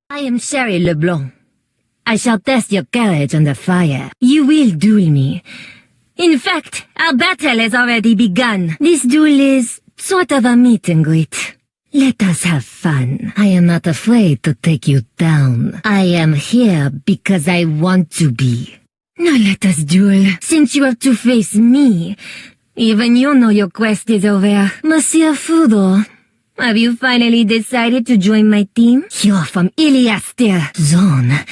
I am Sherry LeBlanc. I shall test your courage under fire. You will duel me. In fact, our battle has already begun. This duel is sort of a meet and greet. Let us have fun. I am not afraid to take you down. I am here because I want to be. Now let us duel, since you have to face me. Even you know your quest is over. Monsieur Fudo, have you finally decided to join my team? You're from Iliaster Zone.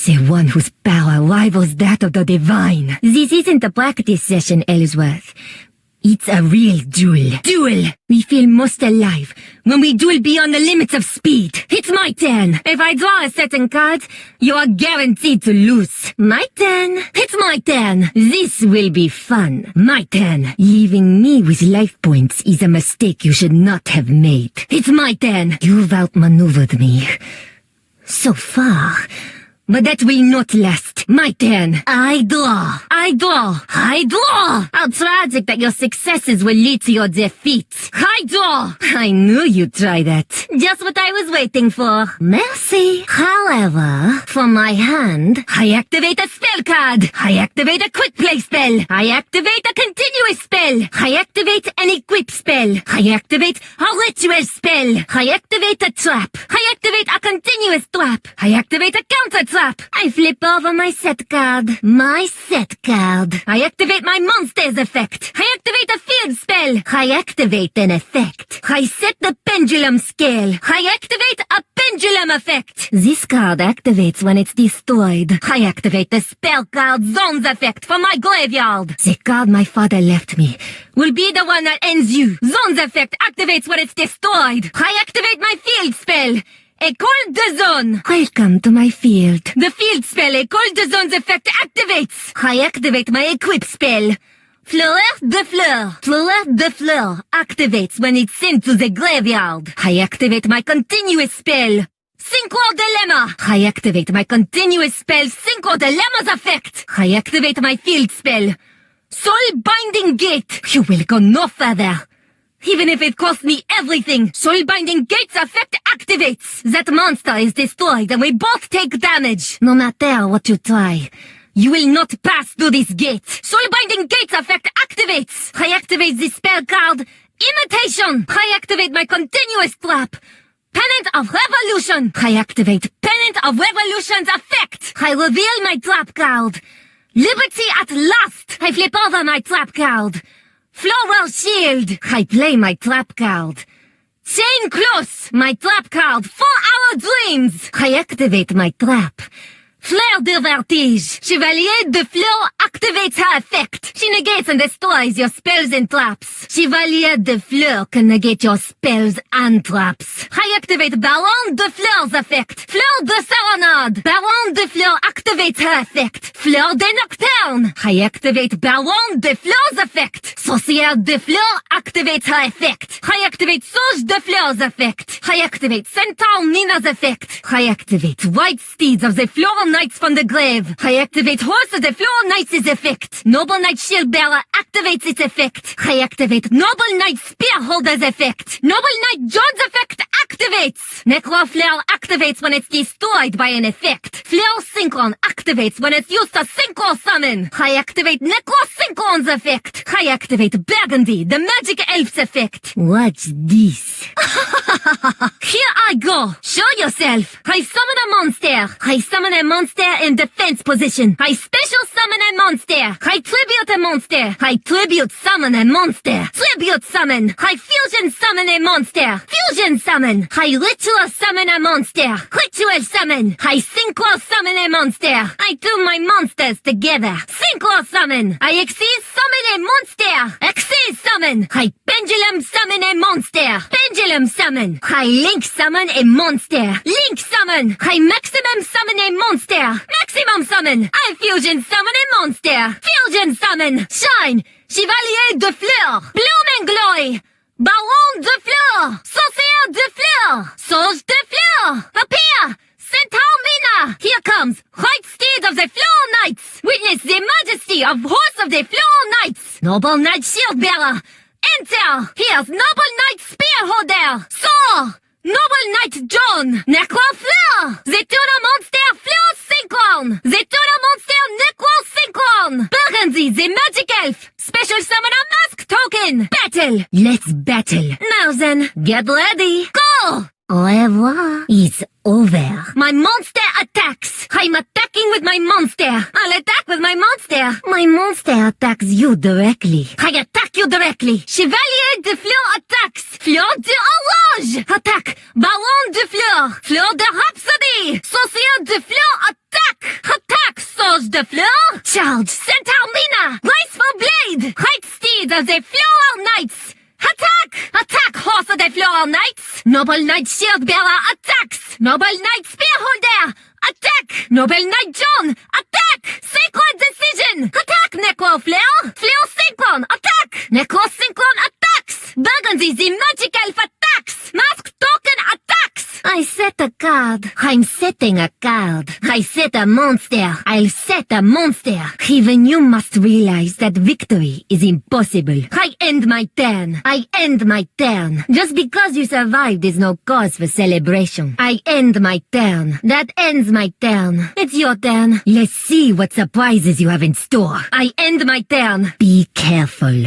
The one whose power rivals that of the divine. This isn't a practice session, Ellsworth. It's a real duel. Duel! We feel most alive when we duel beyond the limits of speed. It's my turn. If I draw a certain card, you are guaranteed to lose. My turn. It's my turn. This will be fun. My turn. Leaving me with life points is a mistake you should not have made. It's my turn. You've outmaneuvered me. So far. But that will not last. My turn. I draw. I draw. I draw. How tragic that your successes will lead to your defeat. I draw. I knew you'd try that. Just what I was waiting for. Merci. However, from my hand, I activate a spell card. I activate a quick play spell. I activate a continuous spell. I activate an equip spell. I activate a ritual spell. I activate a trap. I activate a continuous trap. I activate a counter trap. I flip over my set card. My set card. I activate my monster's effect. I activate a field spell. I activate an effect. I set the pendulum scale. I activate a pendulum effect. This card activates when it's destroyed. I activate the spell card zones effect from my graveyard. The card my father left me will be the one that ends you. Zones effect activates when it's destroyed. I activate my field spell. École de zone. Welcome to my field. The field spell École de zone's effect activates. I activate my equip spell. Fleur de fleur. Fleur de fleur activates when it's sent to the graveyard. I activate my continuous spell. Synchro Dilemma. I activate my continuous spell Synchro Dilemma's effect. I activate my field spell. Soul Binding Gate. You will go no further. Even if it costs me everything, Soulbinding Gate's effect activates. That monster is destroyed and we both take damage. No matter what you try, you will not pass through this gate. Soulbinding Gate's effect activates. I activate the spell card, Imitation. I activate my continuous trap. Pennant of Revolution. I activate Pennant of Revolution's effect. I reveal my trap card. Liberty at last. I flip over my trap card. Floral Shield. I play my trap card. Chain Close. My trap card. 4 Hour Dreams. I activate my trap. Fleur de Vertige. Chevalier de Fleur activates her effect. She negates and destroys your spells and traps. Chevalier de Fleur can negate your spells and traps. I activate Baron de Fleur's effect. Fleur de Serenade. Baron de Fleur activates her effect. Fleur de Nocturne. I activate Baron de Fleur's effect. Sorcière de Fleur activates her effect. I activate Sauge de Fleur's effect. I activate Centaur Nina's effect. I activate White Steeds of the Floral Knights from the grave. I activate Horse of the Floral Knights' effect. Noble Knight Shield Bearer activates its effect. I activate Noble Knight Spearholder's effect. Noble Knight John's effect activates. Necro Flare activates when it's destroyed by an effect. Flare Synchron activates when it's used to Synchro Summon. I activate Necro Synchron's effect. I activate Burgundy, the Magic Elf's effect. What's this? Here I go. Show yourself. I summon a monster. I summon a monster in defense position. I special summon a monster. I tribute a monster. I tribute summon a monster. Tribute summon. I fusion summon a monster. Fusion summon. I ritual summon a monster. Ritual summon. I synchro summon a monster. I do my monsters together. Synchro summon. I exceed summon a monster. Exceed summon. I pendulum summon a monster. Pendulum summon. I link summon a monster. Link summon. I maximum summon a monster. Maximum summon. I fusion summon a monster. Fusion summon. Shine. Chevalier de Fleur. Bloom and glory. Baron de Fleur. Sorcière de Fleur. Sauge de Fleur. Appear. Centaur Mina. Here comes White Steed of the Floral Knights. Witness the majesty of Horse of the Floral Knights. Noble Knight Shield Bearer. Enter. Here's Noble Knight Spearholder. Soar. Noble Knight John! Necro Fleur! Zetuna Monster Fleur Synchron! Zetuna Monster Necro Synchron! Burgundy, the Magic Elf! Special Summoner Mask Token! Battle! Let's battle! Now then, get ready! Go! Au revoir. It's over. My monster attacks. I'm attacking with my monster. I'll attack with my monster. My monster attacks you directly. I attack you directly. Chevalier de Fleur attacks. Fleur de Orange. Attack. Baron de Fleur. Fleur de Rhapsody. Sorcier de Fleur attack. Attack. Sauge de Fleur. Charge. Centaur Mina. Graceful Blade. Right steed of the Flower Knights. Attack! Attack, Horse of the Flower Knights! Noble Knight Shield Bearer attacks! Noble Knight Spearholder! Attack! Noble Knight John! Attack! Sacred Decision! Attack, Necro Fleur! Fleur Synchron! Attack! Necro Synchron attacks! Burgundy the Magic Elf attacks! Mask Token attacks! I set a card. I'm setting a card. I set a monster. I'll set a monster. Even you must realize that victory is impossible. I end my turn. I end my turn. Just because you survived is no cause for celebration. I end my turn. That ends my turn. It's your turn. Let's see what surprises you have in store. I end my turn. Be careful.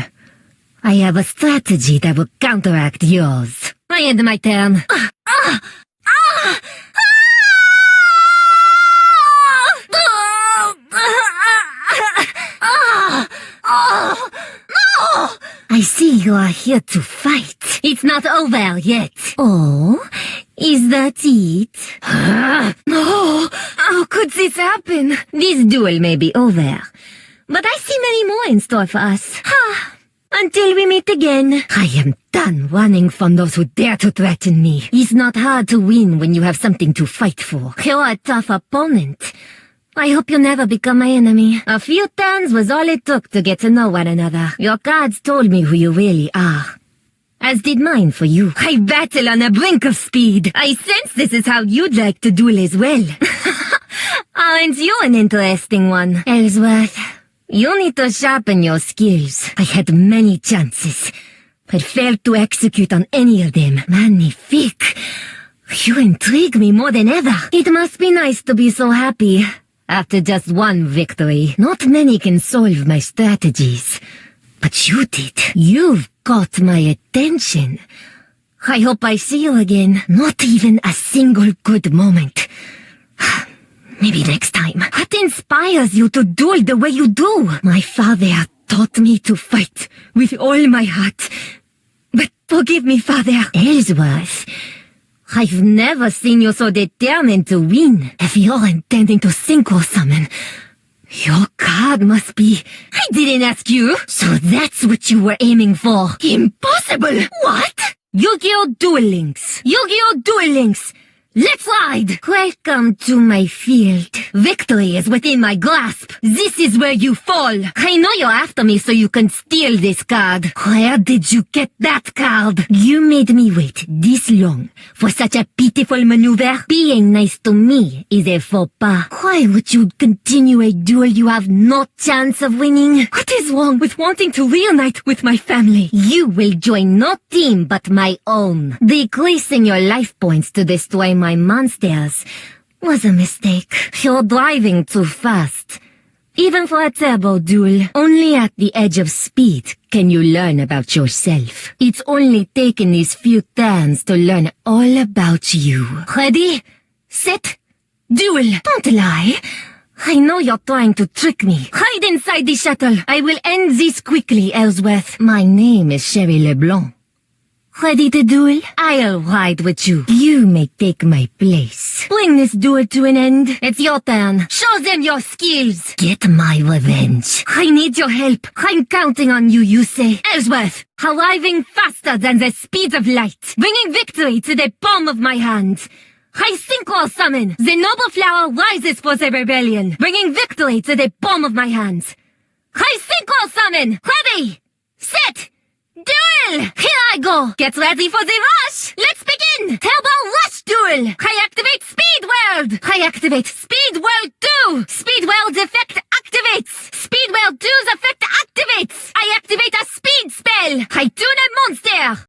I have a strategy that will counteract yours. I end my turn. I see you are here to fight. It's not over yet. Oh, is that it? No, how could this happen? This duel may be over, but I see many more in store for us. Until we meet again. I am done running from those who dare to threaten me. It's not hard to win when you have something to fight for. You're a tough opponent. I hope you never become my enemy. A few turns was all it took to get to know one another. Your cards told me who you really are. As did mine for you. I battle on the brink of speed. I sense this is how you'd like to duel as well. Aren't you an interesting one, Ellsworth? You need to sharpen your skills. I had many chances, but failed to execute on any of them. Magnifique. You intrigue me more than ever. It must be nice to be so happy. After just one victory, not many can solve my strategies. But you did. You've got my attention. I hope I see you again. Not even a single good moment. Maybe next time. What inspires you to duel the way you do? My father taught me to fight with all my heart. But forgive me, Father. Ellsworth, I've never seen you so determined to win. If you're intending to synchro summon, your card must be... I didn't ask you. So that's what you were aiming for. Impossible! What? Yugioh Duel Links. Yugioh Duel Links. Let's ride! Welcome to my field. Victory is within my grasp. This is where you fall. I know you're after me so you can steal this card. Where did you get that card? You made me wait this long for such a pitiful maneuver. Being nice to me is a faux pas. Why would you continue a duel you have no chance of winning? What is wrong with wanting to reunite with my family? You will join no team but my own. Decreasing your life points to destroy my monsters was a mistake. You're driving too fast. Even for a turbo duel, only at the edge of speed can you learn about yourself. It's only taken these few turns to learn all about you. Ready? Set? Duel! Don't lie! I know you're trying to trick me. Hide inside the shuttle. I will end this quickly, Ellsworth. My name is Sherry LeBlanc. Ready to duel? I'll ride with you. You may take my place. Bring this duel to an end. It's your turn. Show them your skills. Get my revenge. I need your help. I'm counting on you, you say. Ellsworth, arriving faster than the speed of light. Bringing victory to the palm of my hand. I synchro summon. The noble flower rises for the rebellion. Bringing victory to the palm of my hand. I synchro summon. Ready. Set. Duel! Here I go! Get ready for the rush! Let's begin! Turbo Rush Duel! I activate Speed World! I activate Speed World 2! Speed World's effect activates! Speed World 2's effect activates! I activate a speed spell! I tune a monster!